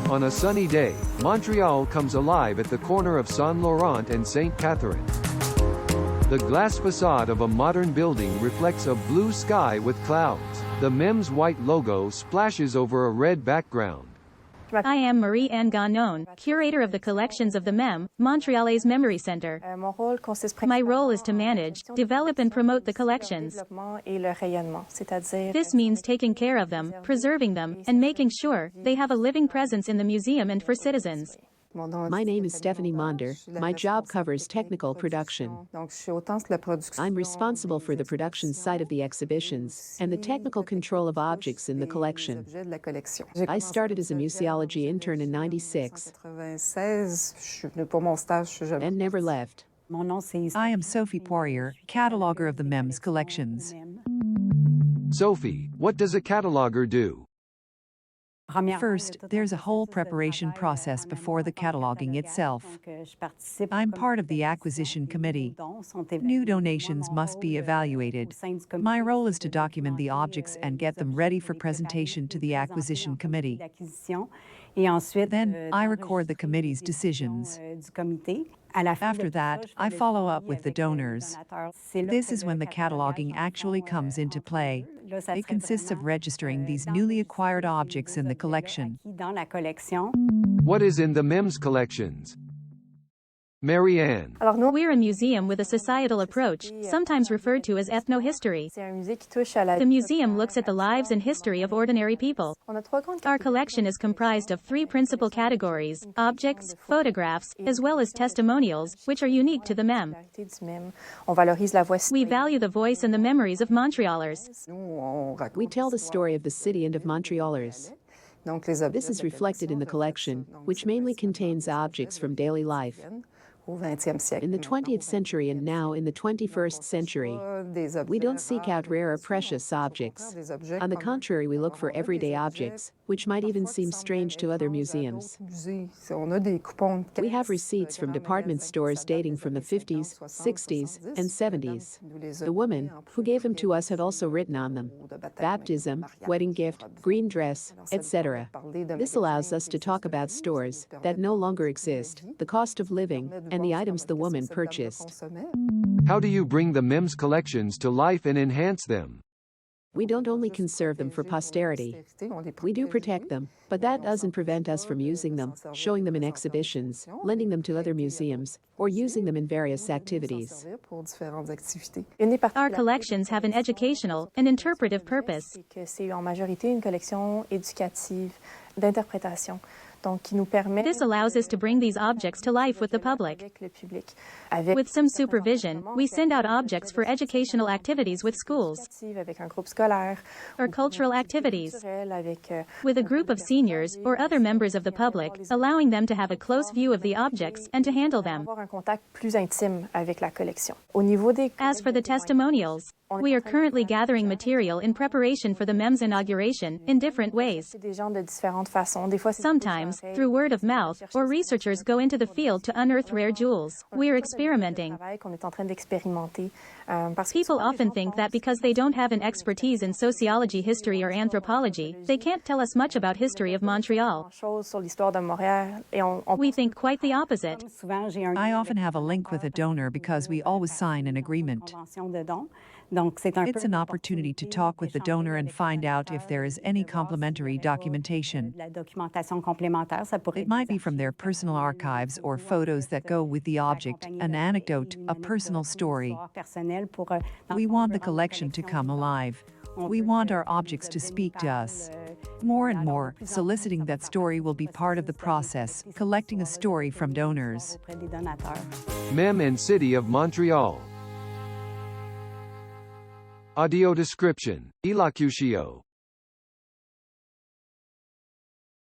On a sunny day, Montreal comes alive at the corner of Saint Laurent and St. Catherine. The glass facade of a modern building reflects a blue sky with clouds. The MEM's white logo splashes over a red background. I am Marie-Anne Gagnon, curator of the collections of the MEM, Montrealaises Memory Center. My role is to manage, develop and promote the collections. This means taking care of them, preserving them, and making sure they have a living presence in the museum and for citizens. My name is Stephanie Monder. My job covers technical production. I'm responsible for the production side of the exhibitions and the technical control of objects in the collection. I started as a museology intern in '96 and never left. I am Sophie Poirier, cataloger of the MEM's collections. Sophie, what does a cataloger do? First, there's a whole preparation process before the cataloging itself. I'm part of the acquisition committee. New donations must be evaluated. My role is to document the objects and get them ready for presentation to the acquisition committee. Then, I record the committee's decisions. After that, I follow up with the donors. This is when the cataloging actually comes into play. It consists of registering these newly acquired objects in the collection. What is in the MEM's collections? Marie-Anne. We're a museum with a societal approach, sometimes referred to as ethnohistory. The museum looks at the lives and history of ordinary people. Our collection is comprised of three principal categories: objects, photographs, as well as testimonials, which are unique to the MEM. We value the voice and the memories of Montrealers. We tell the story of the city and of Montrealers. This is reflected in the collection, which mainly contains objects from daily life. In the 20th century and now in the 21st century, we don't seek out rare or precious objects. On the contrary, we look for everyday objects, which might even seem strange to other museums. We have receipts from department stores dating from the 50s, 60s, and 70s. The women who gave them to us have also written on them: baptism, wedding gift, green dress, etc. This allows us to talk about stores that no longer exist, the cost of living, and the items the woman purchased. How do you bring the MEM's collections to life and enhance them? We don't only conserve them for posterity. We do protect them, but that doesn't prevent us from using them, showing them in exhibitions, lending them to other museums, or using them in various activities. Our collections have an educational and interpretive purpose. This allows us to bring these objects to life with the public. With some supervision, we send out objects for educational activities with schools or cultural activities with a group of seniors or other members of the public, allowing them to have a close view of the objects and to handle them. As for the testimonials, we are currently gathering material in preparation for the MEM's inauguration in different ways. Sometimes, through word of mouth, or researchers go into the field to unearth rare jewels. We are experimenting. People often think that because they don't have an expertise in sociology, history, or anthropology, they can't tell us much about history of Montreal. We think quite the opposite. I often have a link with a donor because we always sign an agreement. It's an opportunity to talk with the donor and find out if there is any complementary documentation. It might be from their personal archives or photos that go with the object, an anecdote, a personal story. We want the collection to come alive. We want our objects to speak to us. More and more, soliciting that story will be part of the process, collecting a story from donors. MEM and City of Montreal. Audio description: Elocutio.